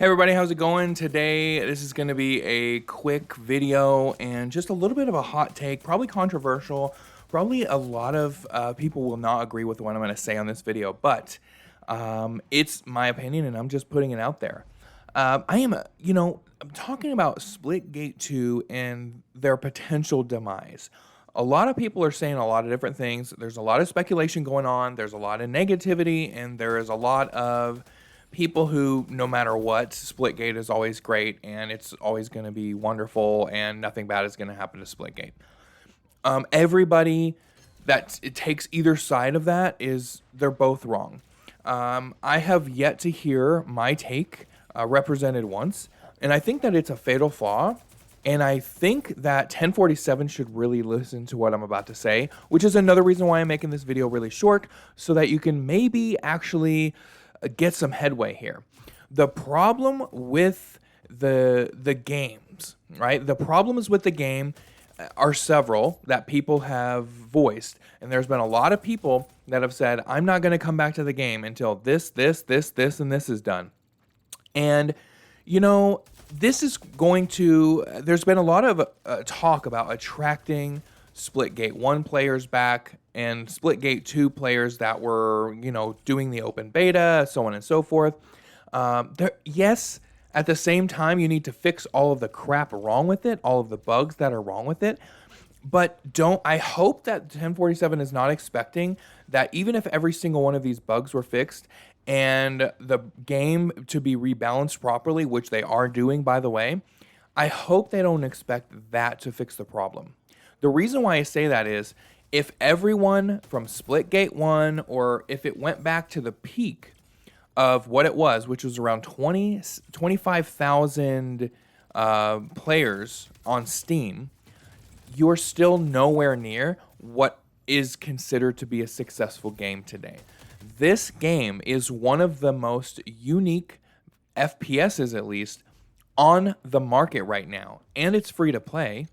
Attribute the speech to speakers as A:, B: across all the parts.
A: Hey everybody, how's it going? Today, this is going to be a quick video and just a little bit of a hot take, probably controversial. Probably a lot of people will not agree with what I'm going to say on this video, but it's my opinion and I'm just putting it out there. I'm talking about Splitgate 2 and their potential demise. A lot of people are saying a lot of different things. There's a lot of speculation going on. There's a lot of negativity, and there is a lot of people who, no matter what, Splitgate is always great and it's always going to be wonderful and nothing bad is going to happen to Splitgate. Everybody that it takes either side of that they're both wrong. I have yet to hear my take represented once, and I think that it's a fatal flaw. And I think that 1047 should really listen to what I'm about to say, which is another reason why I'm making this video really short, so that you can maybe actually get some headway here. The problem with the games, right? The problems with the game are several that people have voiced. And there's been a lot of people that have said, I'm not going to come back to the game until this, and this is done. And, this is going to, there's been a lot of talk about attracting Splitgate 1 players back and Splitgate 2 players that were, doing the open beta, so on and so forth. Yes, at the same time, you need to fix all of the crap wrong with it, all of the bugs that are wrong with it. But I hope that 1047 is not expecting that even if every single one of these bugs were fixed and the game to be rebalanced properly, which they are doing, by the way, I hope they don't expect that to fix the problem. The reason why I say that is if everyone from Splitgate 1, or if it went back to the peak of what it was, which was around 25,000 players on Steam, you're still nowhere near what is considered to be a successful game today. This game is one of the most unique FPSs, at least, on the market right now. And it's free to play.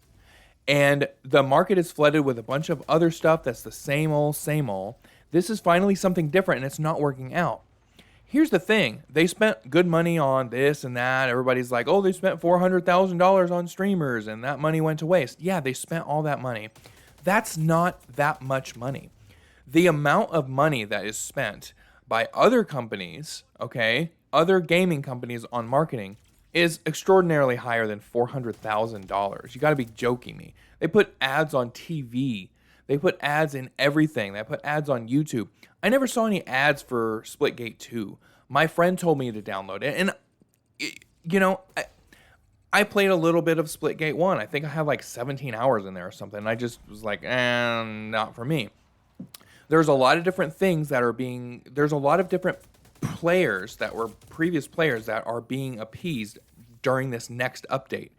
A: And the market is flooded with a bunch of other stuff that's the same old, same old. This is finally something different, and it's not working out. Here's the thing. They spent good money on this and that. Everybody's like, oh, they spent $400,000 on streamers, and that money went to waste. Yeah, they spent all that money. That's not that much money. The amount of money that is spent by other companies, other gaming companies on marketing is extraordinarily higher than $400,000. You got to be joking me. They put ads on TV. They put ads in everything. They put ads on YouTube. I never saw any ads for Splitgate 2. My friend told me to download it. And, I played a little bit of Splitgate 1. I think I had like 17 hours in there or something. And I just was like, not for me. There's a lot of different things that are there's a lot of different players that were previous players that are being appeased during this next update.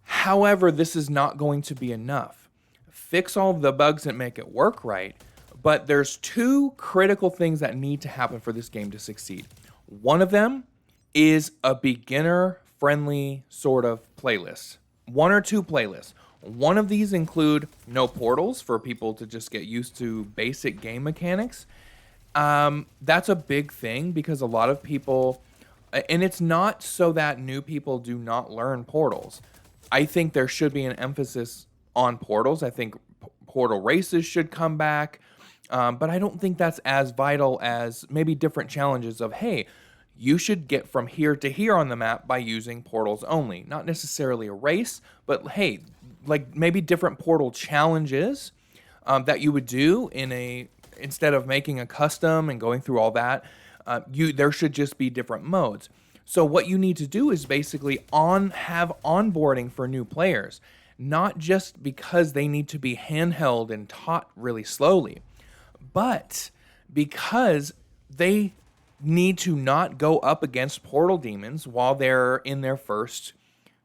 A: However, this is not going to be enough. Fix all of the bugs and make it work right, but there's two critical things that need to happen for this game to succeed. One of them is a beginner-friendly sort of playlist. One or two playlists. One of these include no portals for people to just get used to basic game mechanics. That's a big thing because a lot of people, and it's not so that new people do not learn portals. I think there should be an emphasis on portals. I think portal races should come back, but I don't think that's as vital as maybe different challenges of, hey, you should get from here to here on the map by using portals only. Not necessarily a race, but hey, like maybe different portal challenges that you would do instead of making a custom and going through all that. There should just be different modes. So what you need to do is basically have onboarding for new players, not just because they need to be handheld and taught really slowly, but because they need to not go up against portal demons while they're in their first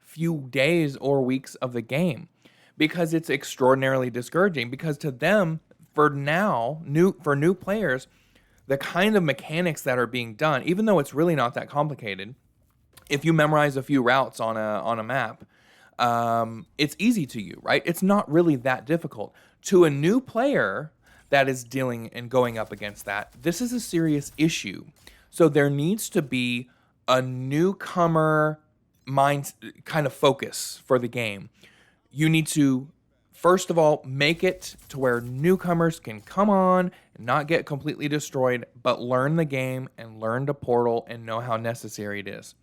A: few days or weeks of the game, because it's extraordinarily discouraging. Because to them, for new players, the kind of mechanics that are being done, even though it's really not that complicated, if you memorize a few routes on a map, it's easy to you, right? It's not really that difficult. To a new player that is dealing and going up against that, this is a serious issue. So there needs to be a newcomer mind kind of focus for the game. You need to first of all make it to where newcomers can come on and not get completely destroyed, but learn the game and learn to portal and know how necessary it is,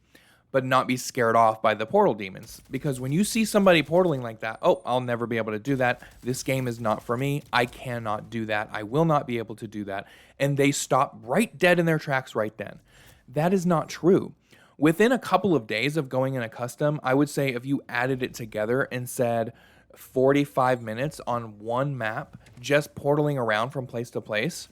A: but not be scared off by the portal demons. Because when you see somebody portaling like that, oh, I'll never be able to do that. This game is not for me. I cannot do that. I will not be able to do that. And they stop right dead in their tracks right then. That is not true. Within a couple of days of going in a custom, I would say if you added it together and said 45 minutes on one map, just portaling around from place to place,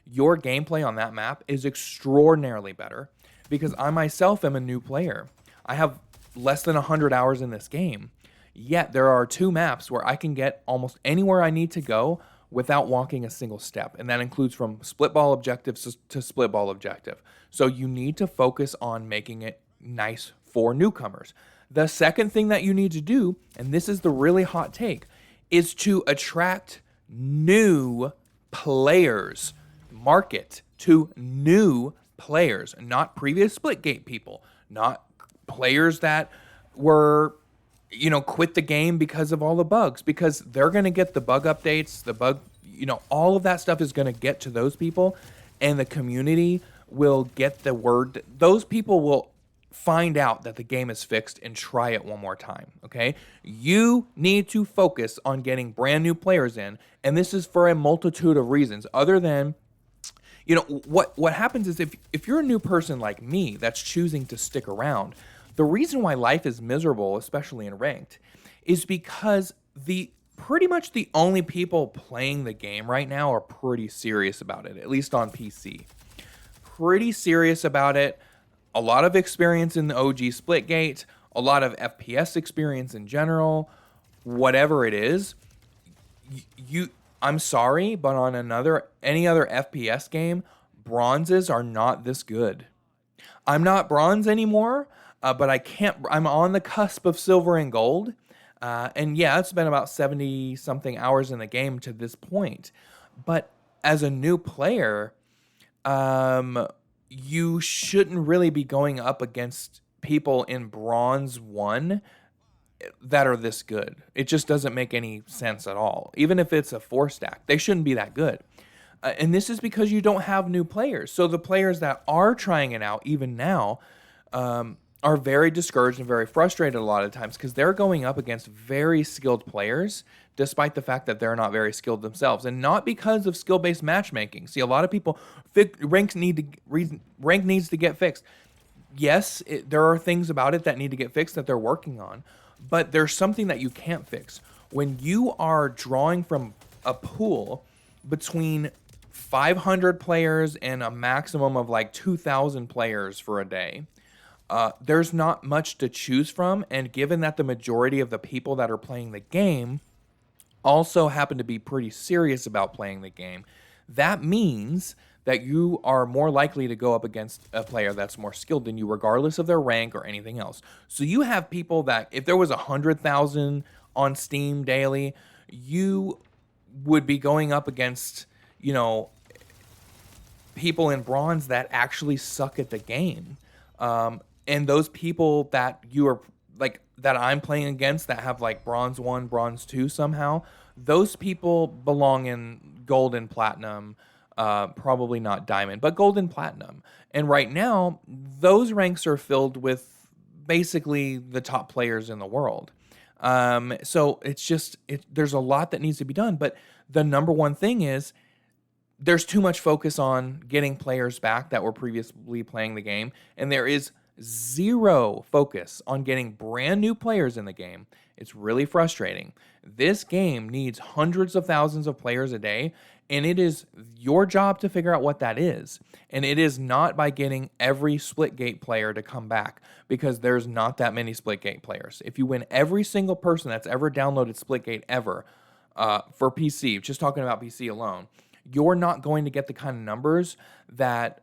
A: your gameplay on that map is extraordinarily better because I myself am a new player. I have less than 100 hours in this game, yet there are 2 maps where I can get almost anywhere I need to go without walking a single step, and that includes from split ball objectives to split ball objective. So you need to focus on making it nice for newcomers. The second thing that you need to do, and this is the really hot take, is to attract new players. Market to new players, not previous Splitgate people, not players that were, quit the game because of all the bugs, because they're going to get the bug updates, all of that stuff is going to get to those people, and the community will get the word. Those people will find out that the game is fixed and try it one more time, okay? You need to focus on getting brand new players in, and this is for a multitude of reasons other than what happens is if you're a new person like me that's choosing to stick around, the reason why life is miserable, especially in ranked, is because pretty much the only people playing the game right now are pretty serious about it, at least on PC. Pretty serious about it. A lot of experience in the OG Splitgate, a lot of FPS experience in general, whatever it is. I'm sorry, but on any other FPS game, bronzes are not this good. I'm not bronze anymore, but I'm on the cusp of silver and gold. And yeah, it's been about 70 something hours in the game to this point. But as a new player, you shouldn't really be going up against people in bronze 1 that are this good. It just doesn't make any sense at all. Even if it's a 4-stack, they shouldn't be that good. And this is because you don't have new players. So the players that are trying it out, even now, are very discouraged and very frustrated a lot of times because they're going up against very skilled players, despite the fact that they're not very skilled themselves, and not because of skill-based matchmaking. See, a lot of people rank needs to get fixed. Yes, there are things about it that need to get fixed that they're working on, but there's something that you can't fix. When you are drawing from a pool between 500 players and a maximum of like 2,000 players for a day, there's not much to choose from. And given that the majority of the people that are playing the game also happen to be pretty serious about playing the game, that means that you are more likely to go up against a player that's more skilled than you, regardless of their rank or anything else. So you have people that, if there was 100,000 on Steam daily, you would be going up against, people in bronze that actually suck at the game. And those people that you are like that I'm playing against that have like bronze 1, bronze 2 somehow, those people belong in gold and platinum, probably not diamond, but gold and platinum. And right now, those ranks are filled with basically the top players in the world. So there's a lot that needs to be done, but the number one thing is there's too much focus on getting players back that were previously playing the game, and there is zero focus on getting brand new players in the game. It's really frustrating. This game needs hundreds of thousands of players a day, and it is your job to figure out what that is. And it is not by getting every Splitgate player to come back, because there's not that many Splitgate players. If you win every single person that's ever downloaded Splitgate ever, for PC, just talking about PC alone, you're not going to get the kind of numbers that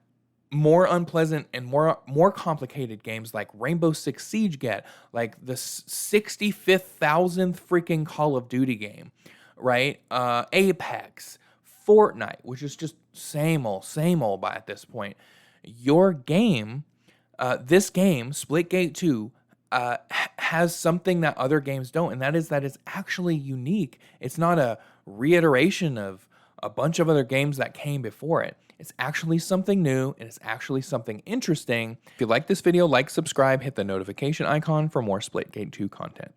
A: more unpleasant and more complicated games like Rainbow Six Siege get, like the 65,000th freaking Call of Duty game, right? Apex, Fortnite, which is just same old by at this point. Your game This game, Splitgate 2, has something that other games don't, and that is that it's actually unique. It's not a reiteration of a bunch of other games that came before it. It's actually something new, and it's actually something interesting. If you like this video, like, subscribe, hit the notification icon for more Splitgate 2 content.